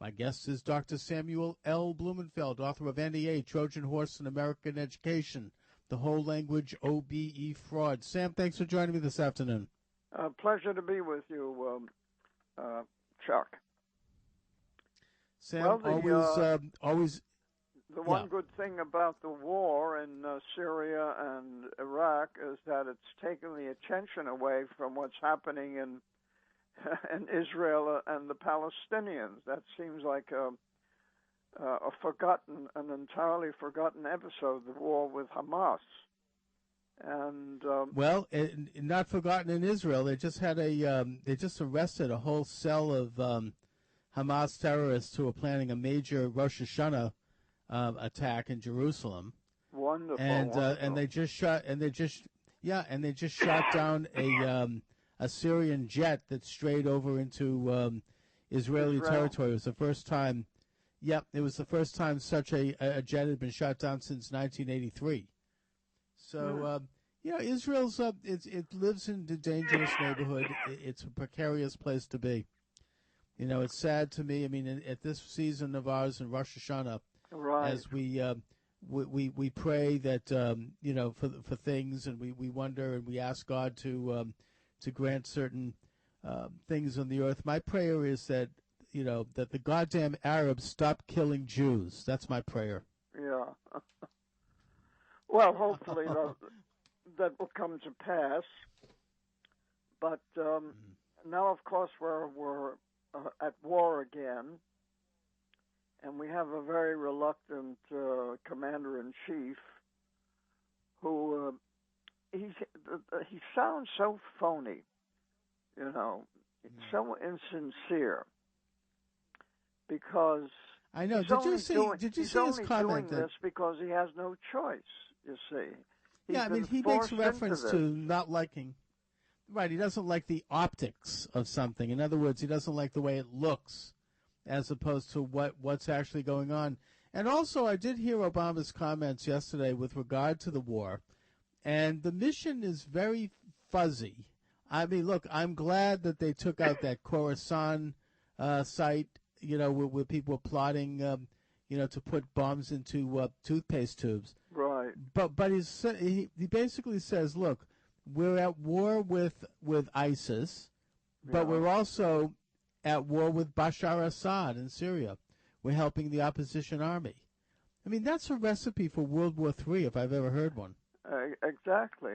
My guest is Dr. Samuel L. Blumenfeld, author of NEA, Trojan Horse in American Education, The Whole Language OBE Fraud. Sam, thanks for joining me this afternoon. Pleasure to be with you, Chuck. Sam, always. The one good thing about the war in Syria and Iraq is that it's taken the attention away from what's happening in Israel and the Palestinians. That seems like an entirely forgotten episode, the war with Hamas. And not forgotten in Israel. They just had they just arrested a whole cell of Hamas terrorists who were planning a major Rosh Hashanah attack in Jerusalem. Wonderful. And they just shot down a Syrian jet that strayed over into Israeli territory. It was the first time. Yep, it was the first time such a jet had been shot down since 1983. So Israel's it lives in a dangerous neighborhood. It's a precarious place to be. You know, it's sad to me. I mean, at this season of ours in Rosh Hashanah, right, as we pray that for things, and we wonder and we ask God to grant certain things on the earth. My prayer is that that the goddamn Arabs stop killing Jews. That's my prayer. Yeah. Well, hopefully that will come to pass. But now, of course, we're at war again, and we have a very reluctant commander-in-chief who he sounds so phony, so insincere, because I know. Did you see his comment? Doing this because he has no choice. You see. He makes reference to not liking. Right, he doesn't like the optics of something. In other words, he doesn't like the way it looks, as opposed to what's actually going on. And also, I did hear Obama's comments yesterday with regard to the war, and the mission is very fuzzy. I mean, look, I'm glad that they took out that Khorasan site, where people were plotting, to put bombs into toothpaste tubes. Right. But he basically says, look, we're at war with ISIS, but we're also at war with Bashar Assad in Syria. We're helping the opposition army. I mean, that's a recipe for World War III, if I've ever heard one. Exactly.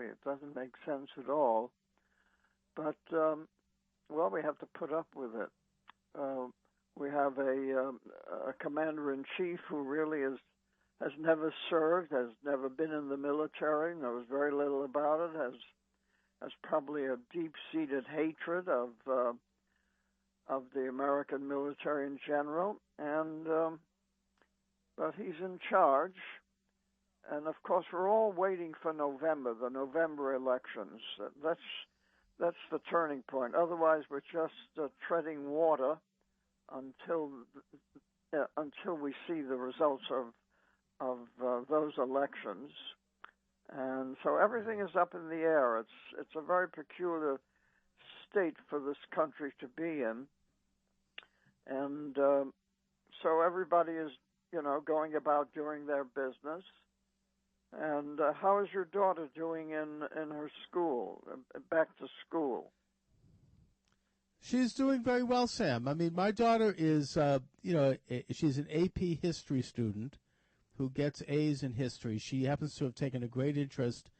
It doesn't make sense at all. But, we have to put up with it. We have a commander-in-chief who really has never served, has never been in the military, knows very little about it, has probably a deep-seated hatred of the American military in general, and but he's in charge. And of course, we're all waiting for November, the November elections. That's the turning point. Otherwise, we're just treading water until we see the results of those elections. And so everything is up in the air. It's a very peculiar state for this country to be in. And so everybody is, going about doing their business. And how is your daughter doing in her school, back to school? She's doing very well, Sam. I mean, my daughter is, she's an AP history student who gets A's in history. She happens to have taken a great interest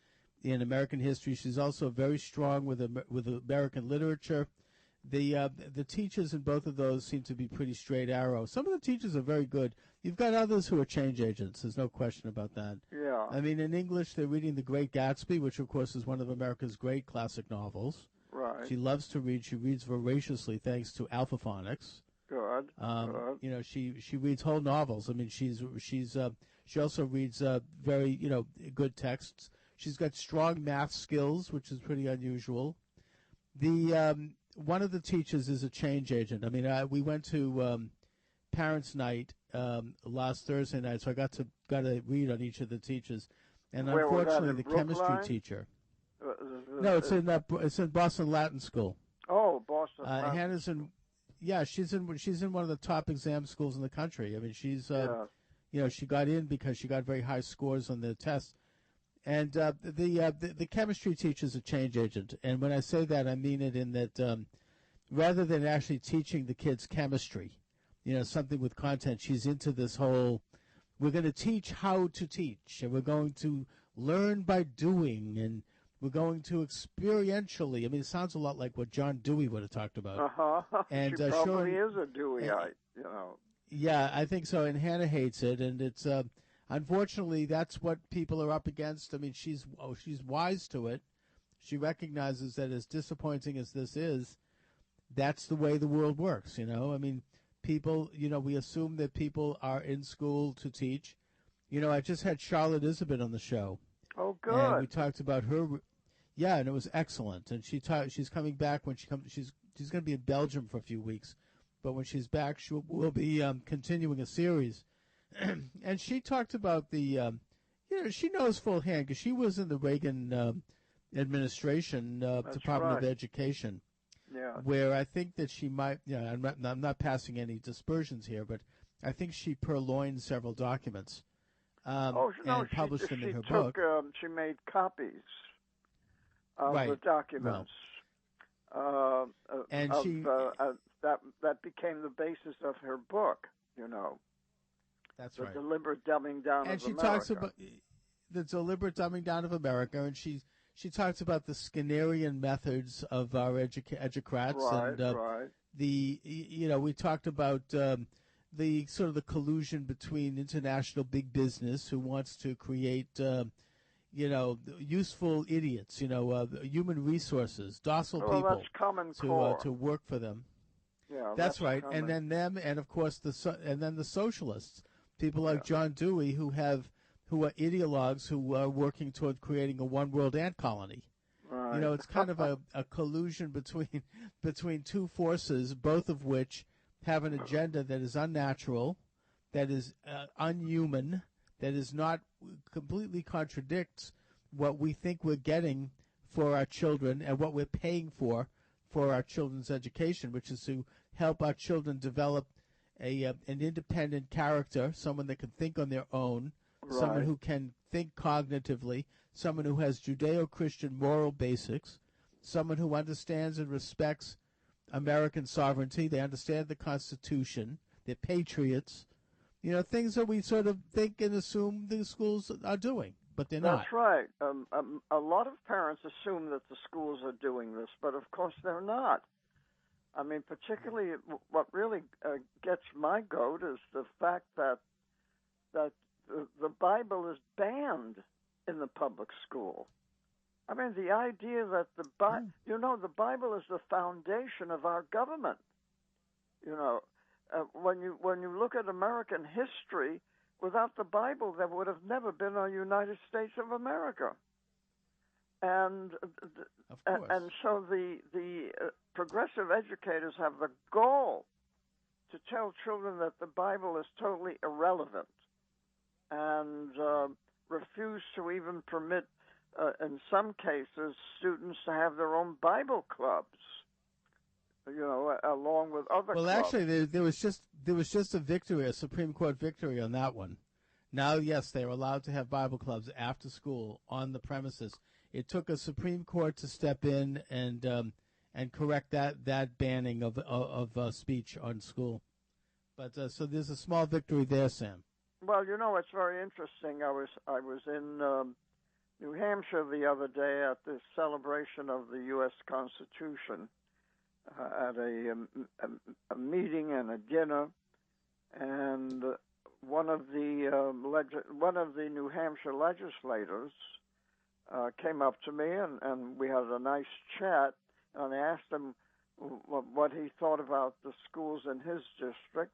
in American history. She's also very strong with American literature. The teachers in both of those seem to be pretty straight arrow. Some of the teachers are very good. You've got others who are change agents. There's no question about that. Yeah. I mean, in English, they're reading The Great Gatsby, which, of course, is one of America's great classic novels. Right. She loves to read. She reads voraciously thanks to alphaphonics. Good. Good. She reads whole novels. I mean, she also reads very good texts. She's got strong math skills, which is pretty unusual. One of the teachers is a change agent. I mean, we went to Parents' Night last Thursday night, so I got to read on each of the teachers. And where unfortunately, the Brookline? chemistry teacher. No, it's in Boston Latin School. Oh, Boston. Latin. Hannah's in she's in one of the top exam schools in the country. I mean, she's she got in because she got very high scores on the test. And the chemistry teacher's a change agent. And when I say that, I mean it in that rather than actually teaching the kids chemistry, something with content, she's into this whole, we're going to teach how to teach, and we're going to learn by doing, and we're going to experientially. I mean, it sounds a lot like what John Dewey would have talked about. And she probably is a Deweyite, Yeah, I think so. And Hannah hates it, and it's unfortunately that's what people are up against. I mean, she's wise to it. She recognizes that as disappointing as this is, that's the way the world works. I mean, people. We assume that people are in school to teach. I just had Charlotte Isabin on the show. Oh, good. And we talked about her. Yeah, and it was excellent. And she's coming back when she comes. She's going to be in Belgium for a few weeks, but when she's back, we'll be continuing a series. And she talked about the. She knows full hand because she was in the Reagan administration, Department of Education. Yeah. Where I think that she might. I'm not passing any dispersions here, but I think she purloined several documents. And published them in her book. She made copies of right. the documents, that became the basis of her book. That's the right. Deliberate Dumbing Down and of she America. Talks about the deliberate dumbing down of America, and she talks about the Skinnerian methods of our educrats, right, and right. we talked about. The sort of the collusion between international big business who wants to create, useful idiots, human resources, docile people that's common core. To work for them. Yeah, that's right. Common. And then them, and of course the socialists, people like John Dewey, who are ideologues who are working toward creating a one world ant colony. Right. It's kind of a collusion between two forces, both of which have an agenda that is unnatural, that is unhuman, that is not completely contradicts what we think we're getting for our children and what we're paying for our children's education, which is to help our children develop an independent character, someone that can think on their own, right. Someone who can think cognitively, someone who has Judeo-Christian moral basics, someone who understands and respects American sovereignty. They understand the Constitution. They're patriots. Things that we sort of think and assume the schools are doing, but they're not. That's right. A lot of parents assume that the schools are doing this, but of course they're not. I mean, particularly what really gets my goat is the fact that the Bible is banned in the public school. I mean, the idea that the Bible is the foundation of our government. When you look at American history, without the Bible, there would have never been a United States of America. And so the progressive educators have the goal to tell children that the Bible is totally irrelevant, and refuse to even permit. In some cases, students to have their own Bible clubs, along with other clubs. Well, actually, there was just a victory, a Supreme Court victory on that one. Now, yes, they are allowed to have Bible clubs after school on the premises. It took a Supreme Court to step in and correct that banning of speech on school. But so there's a small victory there, Sam. Well, it's very interesting. I was in New Hampshire the other day at the celebration of the U.S. Constitution, at a meeting and a dinner, and one of the New Hampshire legislators came up to me, and we had a nice chat, and I asked him what he thought about the schools in his district,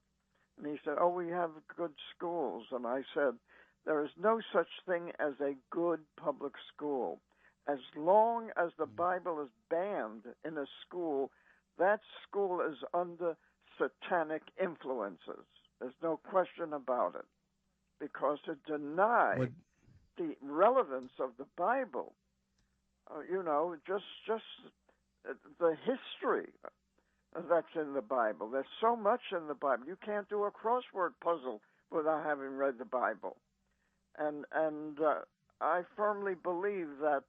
and he said, "Oh, we have good schools," and I said, "There is no such thing as a good public school. As long as the Bible is banned in a school, that school is under satanic influences. There's no question about it. Because to deny the relevance of the Bible, just the history that's in the Bible. There's so much in the Bible. You can't do a crossword puzzle without having read the Bible. And I firmly believe that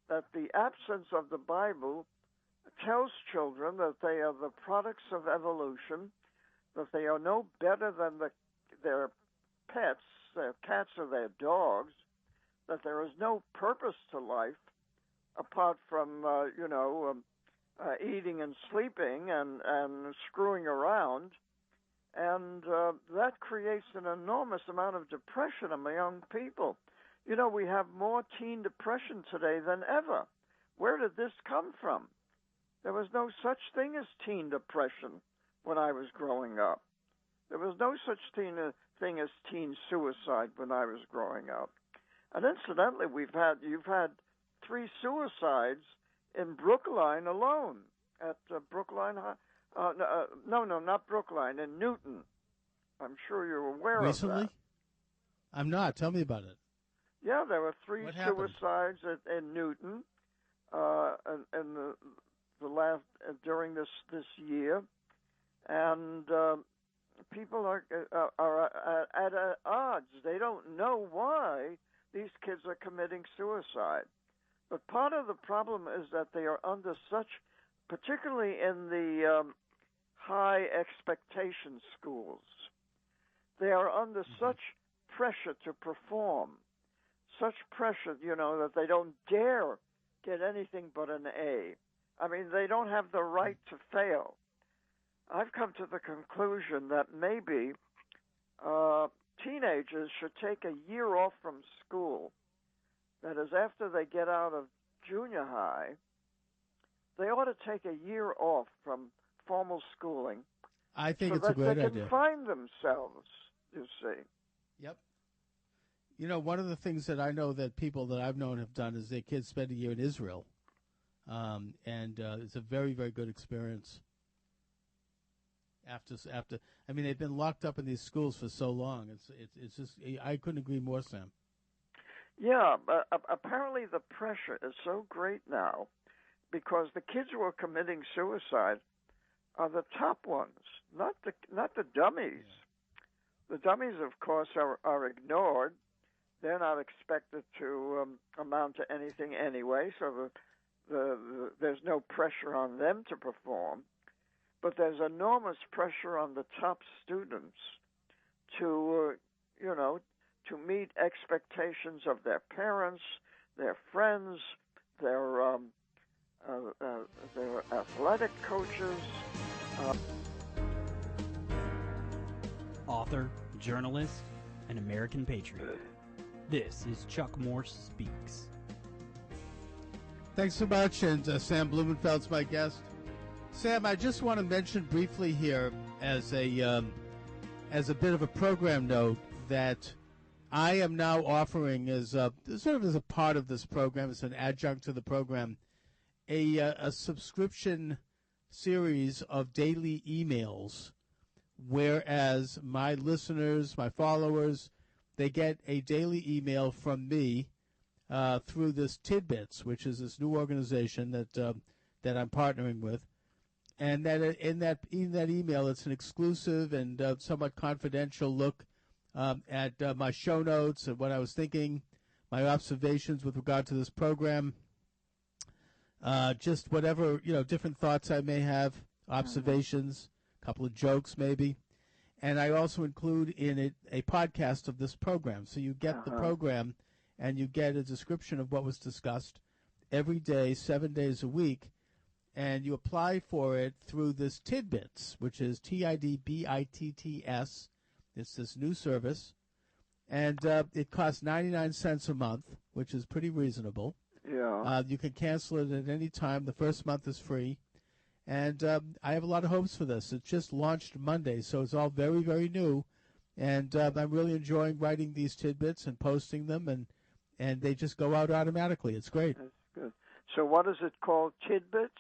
the absence of the Bible tells children that they are the products of evolution, that they are no better than their pets, their cats or their dogs, that there is no purpose to life apart from, eating and sleeping and screwing around. And that creates an enormous amount of depression among young people. You know, we have more teen depression today than ever. Where did this come from? There was no such thing as teen depression when I was growing up. There was no such thing as teen suicide when I was growing up. And incidentally, you've had 3 suicides in Brookline alone, at Brookline High. No, not Brookline, in Newton. I'm sure you're aware Recently? of that. I'm not. Tell me about it. Yeah, there were 3 What happened? suicides in Newton, in the last during this year, and people are at odds. They don't know why these kids are committing suicide. But part of the problem is that they are under such, particularly in the high expectation schools, they are under such pressure to perform, such pressure, that they don't dare get anything but an A. I mean, they don't have the right to fail. I've come to the conclusion that maybe teenagers should take a year off from school. That is, after they get out of junior high, they ought to take a year off from formal schooling. I think so it's a great idea. So idea. they can find themselves, you see. Yep. You know, one of the things that I know that people that I've known have done is their kids spend a year in Israel. And it's a very, very good experience. After, I mean, they've been locked up in these schools for so long. It's just, I couldn't agree more, Sam. Yeah, but apparently the pressure is so great now because the kids who are committing suicide are the top ones, not the dummies. Yeah. The dummies, of course, are ignored. They're not expected to amount to anything anyway, so there's no pressure on them to perform. But there's enormous pressure on the top students to meet expectations of their parents, their friends, their athletic coaches. Author, journalist, and American patriot. This is Chuck Morse Speaks. Thanks so much, and Sam Blumenfeld's my guest. Sam, I just want to mention briefly here as a bit of a program note that I am now offering as sort of as a part of this program, as an adjunct to the program, a subscription series of daily emails, whereas my listeners, my followers, they get a daily email from me through this Tidbits, which is this new organization that I'm partnering with. And that in that email, it's an exclusive and somewhat confidential look at my show notes and what I was thinking, my observations with regard to this program, just whatever, different thoughts I may have, observations, a couple of jokes maybe. And I also include in it a podcast of this program. So you get the program and you get a description of what was discussed every day, 7 days a week. And you apply for it through this Tidbits, which is TIDBITTS. It's this new service. And it costs 99 cents a month, which is pretty reasonable. Yeah. You can cancel it at any time. The first month is free. And I have a lot of hopes for this. It just launched Monday, so it's all very, very new. And I'm really enjoying writing these tidbits and posting them, and they just go out automatically. It's great. That's good. So what is it called? Tidbits?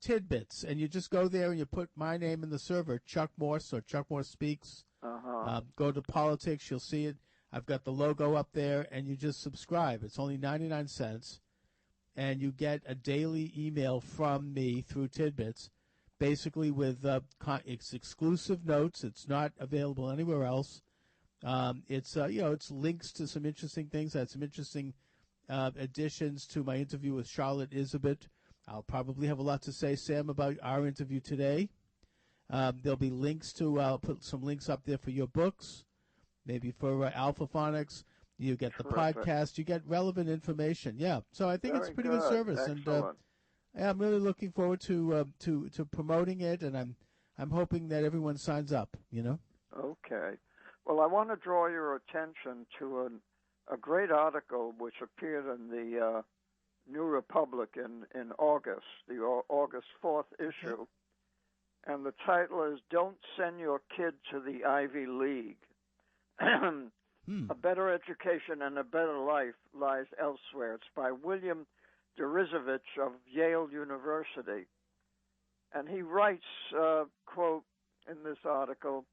Tidbits. And you just go there and you put my name in the server, Chuck Morse or Chuck Morse Speaks. Go to politics. You'll see it. I've got the logo up there, and you just subscribe. It's only 99 cents. And you get a daily email from me through Tidbits basically with it's exclusive notes. It's not available anywhere else. It's links to some interesting things. I had some interesting additions to my interview with Charlotte Isabet. I'll probably have a lot to say, Sam, about our interview today. There'll be links to, I'll put some links up there for your books, maybe for Alpha Phonics. You get the podcast. You get relevant information. Yeah. So I think it's a pretty good service. Excellent. And I'm really looking forward to promoting it, and I'm hoping that everyone signs up, Okay. Well, I want to draw your attention to a great article which appeared in the New Republic in August, the August 4th issue. And the title is Don't Send Your Kid to the Ivy League. A better education and a better life lies elsewhere. It's by William Deresiewicz of Yale University. And he writes, quote, in this article,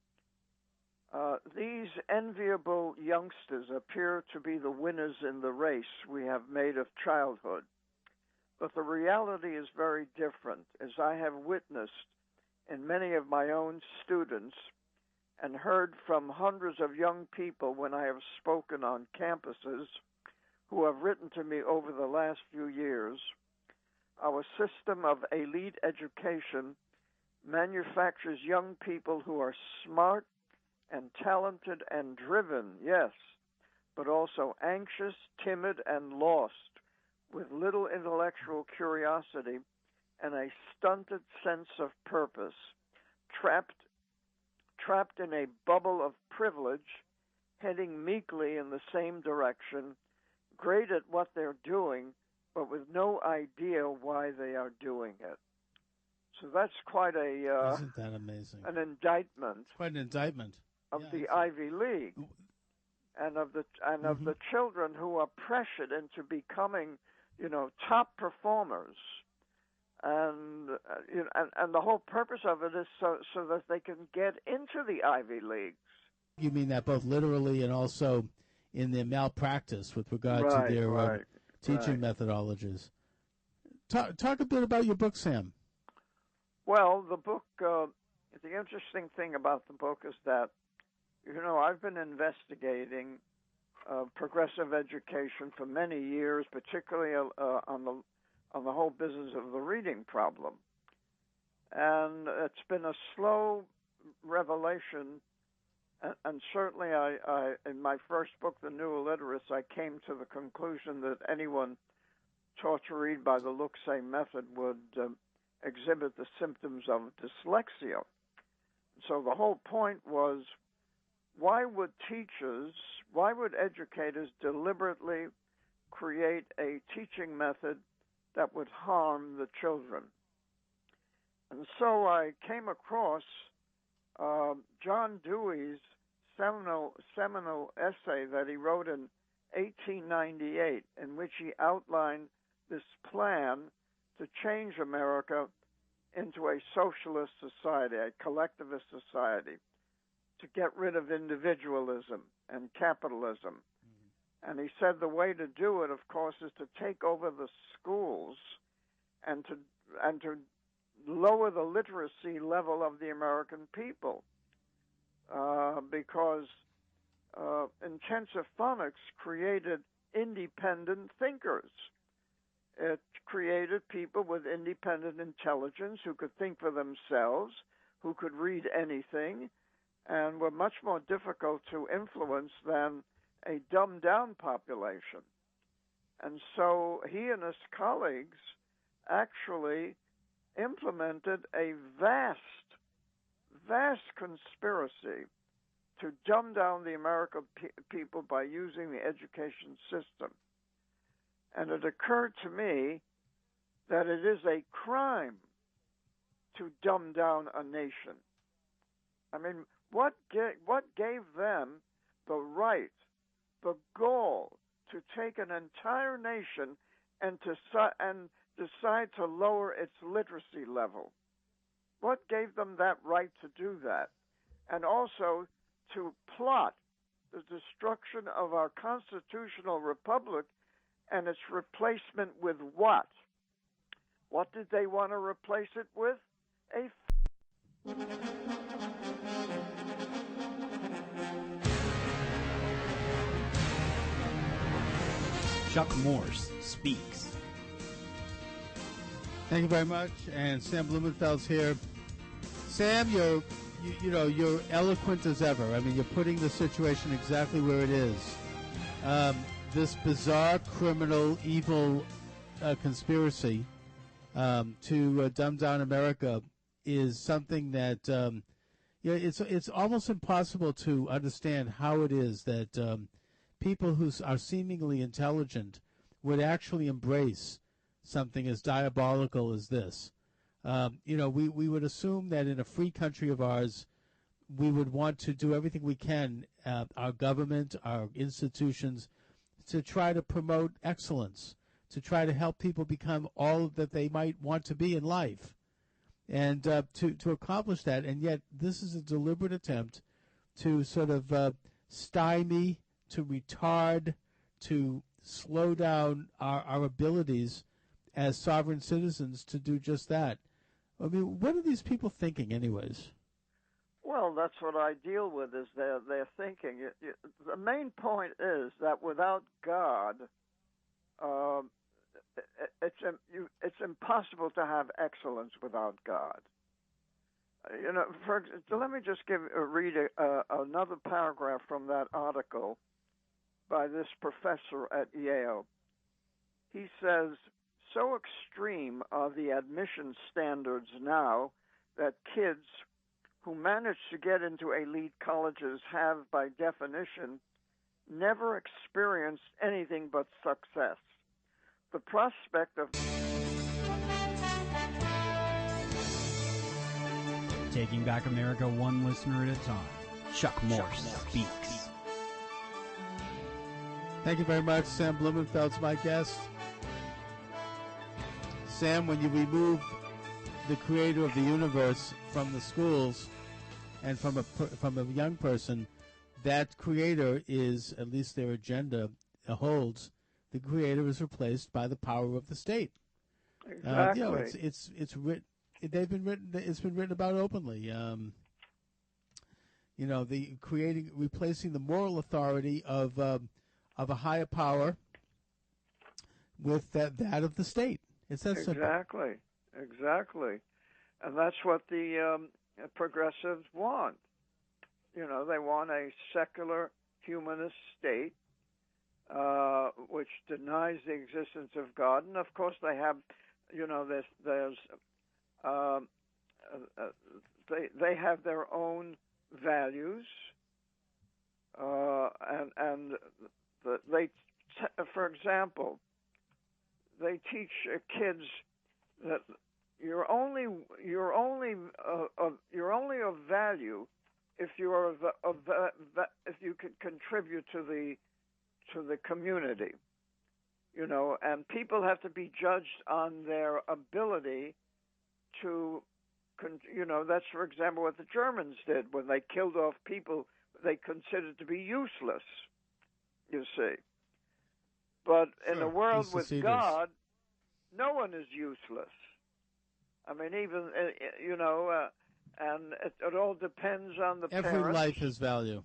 these enviable youngsters appear to be the winners in the race we have made of childhood. But the reality is very different, as I have witnessed in many of my own students and heard from hundreds of young people when I have spoken on campuses who have written to me over the last few years. Our system of elite education manufactures young people who are smart and talented and driven, yes, but also anxious, timid, and lost, with little intellectual curiosity and a stunted sense of purpose, trapped in a bubble of privilege, heading meekly in the same direction, great at what they're doing, but with no idea why they are doing it. So that's quite isn't that amazing? An indictment. It's quite an indictment Of the Ivy League, and of the children who are pressured into becoming, top performers, and the whole purpose of it is so that they can get into the Ivy Leagues. You mean that both literally and also in their malpractice with regard to their teaching methodologies. Talk a bit about your book, Sam. Well, the book, the interesting thing about the book is that, I've been investigating progressive education for many years, particularly on the whole business of the reading problem. And it's been a slow revelation, and certainly I in my first book, The New Illiterates, I came to the conclusion that anyone taught to read by the look-say method would exhibit the symptoms of dyslexia. So the whole point was, why would educators deliberately create a teaching method that would harm the children? And so I came across John Dewey's seminal essay that he wrote in 1898, in which he outlined this plan to change America into a socialist society, a collectivist society, to get rid of individualism and capitalism. And he said the way to do it, of course, is to take over the schools and to lower the literacy level of the American people, because intensive phonics created independent thinkers. It created people with independent intelligence who could think for themselves, who could read anything, and were much more difficult to influence than a dumbed-down population. And so he and his colleagues actually implemented a vast conspiracy to dumb down the American people by using the education system. And it occurred to me that it is a crime to dumb down a nation. I mean, what gave them the right, the goal to take an entire nation and decide to lower its literacy level? What gave them that right to do that? And also to plot the destruction of our constitutional republic and its replacement with what? What did they want to replace it with? a Chuck Morse speaks. Thank you very much. And Sam Blumenfeld's here. Sam, you're eloquent as ever. I mean, you're putting the situation exactly where it is. This bizarre, criminal, evil conspiracy to dumb down America is something that it's almost impossible to understand how it is that people who are seemingly intelligent would actually embrace something as diabolical as this. We would assume that in a free country of ours, we would want to do everything we can, our government, our institutions, to try to promote excellence, to try to help people become all that they might want to be in life, and to accomplish that. And yet this is a deliberate attempt to sort of stymie, to retard, to slow down our abilities as sovereign citizens to do just that. I mean, what are these people thinking anyways? Well, that's what I deal with, is their thinking. The main point is that without God, it's impossible to have excellence without God. Let me just read another paragraph from that article by this professor at Yale. He says, "So extreme are the admission standards now that kids who manage to get into elite colleges have, by definition, never experienced anything but success. The prospect of..." Taking back America one listener at a time. Chuck Morse speaks. Thank you very much. Sam Blumenfeld's my guest. Sam, when you remove the creator of the universe from the schools and from a young person, that creator is, at least their agenda holds, the creator is replaced by the power of the state. Exactly. It's written. It's been written about openly. Replacing the moral authority of a higher power with that of the state. It's that simple. Exactly. And that's what the progressives want. They want a secular humanist state which denies the existence of God. And of course they have, they have their own values, for example, they teach kids that you're only of value if you are if you can contribute to the community, and people have to be judged on their ability to, that's, for example, what the Germans did when they killed off people they considered to be useless, you see. But in a world with God, no one is useless. I mean, even, and it all depends on the parents. Every life has value.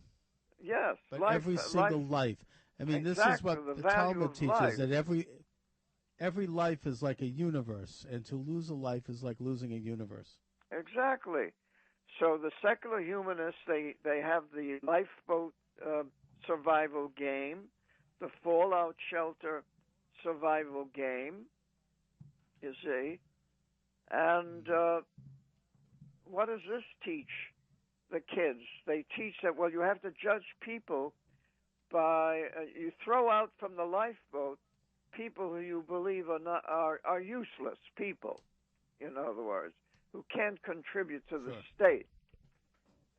Yes. But every single life. I mean, exactly, this is what the Talmud teaches, that every life is like a universe, and to lose a life is like losing a universe. Exactly. So the secular humanists, they have the lifeboat survival game, the fallout shelter survival game, you see. And what does this teach the kids? They teach that, well, you have to judge people by, you throw out from the lifeboat people who you believe are useless people, in other words, who can't contribute to the state.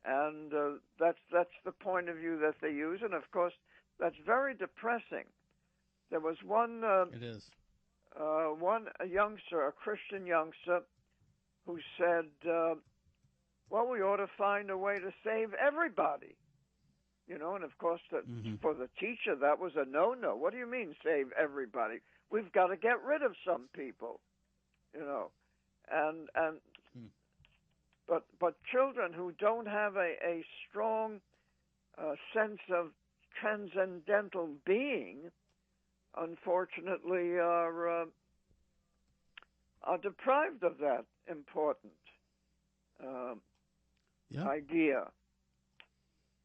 And that's the point of view that they use. And, of course, that's very depressing. There was one... it is. A youngster, a Christian youngster, who said, well, we ought to find a way to save everybody. And of course, for the teacher, that was a no-no. What do you mean, save everybody? We've got to get rid of some people, And But children who don't have a strong sense of transcendental being, unfortunately, are deprived of that important idea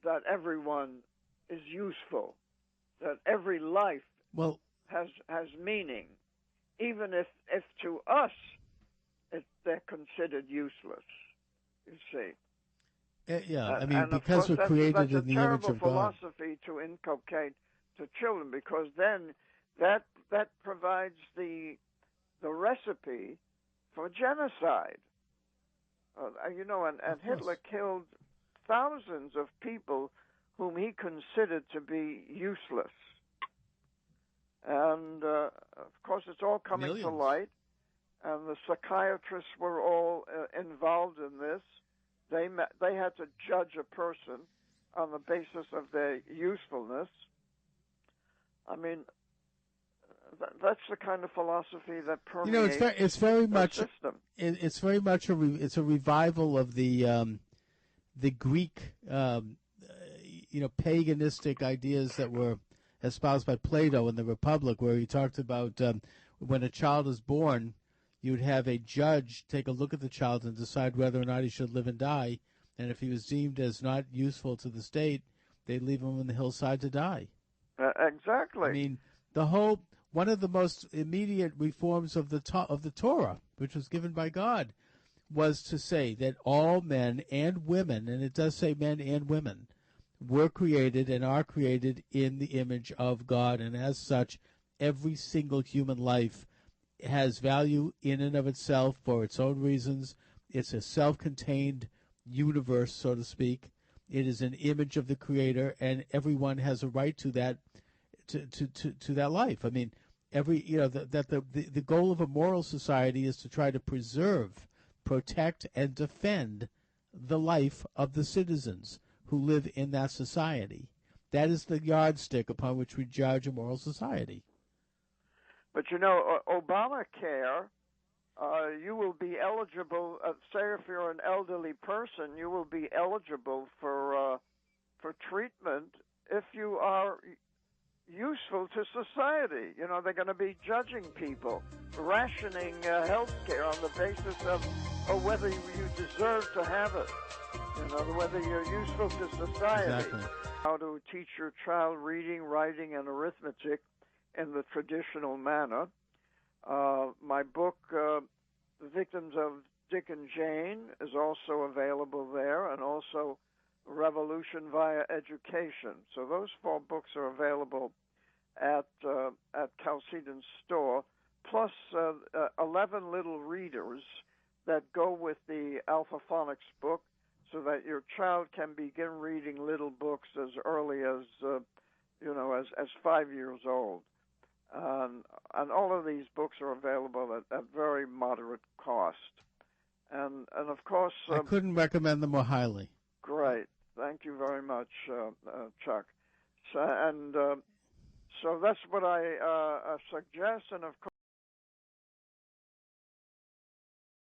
that everyone is useful, that every life has meaning, even if to us they're considered useless. You see. Because we're created in the image of God. That's a terrible philosophy to inculcate to children, because then that provides the recipe for genocide. And Hitler killed thousands of people whom he considered to be useless. And, of course, it's all coming to light. And the psychiatrists were all involved in this. They had to judge a person on the basis of their usefulness. I mean, that's the kind of philosophy that permeates it's very the much system. It's very much it's a revival of the Greek paganistic ideas that were espoused by Plato in the Republic, where he talked about when a child is born, you'd have a judge take a look at the child and decide whether or not he should live and die, and if he was deemed as not useful to the state, they'd leave him on the hillside to die. Exactly. I mean, one of the most immediate reforms of the Torah, which was given by God, was to say that all men and women, and it does say men and women, were created and are created in the image of God, and as such, every single human life has value in and of itself for its own reasons. It's a self-contained universe, so to speak. It is an image of the Creator, and everyone has a right to that, to that life. I mean, the goal of a moral society is to try to preserve, protect, and defend the life of the citizens who live in that society. That is the yardstick upon which we judge a moral society. But Obamacare, you will be eligible. Say if you're an elderly person, you will be eligible for treatment if you are useful to society. They're going to be judging people, rationing health care on the basis of whether you deserve to have it, whether you're useful to society. Exactly. How to teach your child reading, writing, and arithmetic in the traditional manner. My book, The Victims of Dick and Jane, is also available there, and also Revolution via Education. So those 4 books are available at Chalcedon's store, plus 11 little readers that go with the Alphaphonics book, so that your child can begin reading little books as early as 5 years old. And all of these books are available at very moderate cost. And of course, I couldn't recommend them more highly. Great. Thank you very much, Chuck. So that's what I suggest. And of course,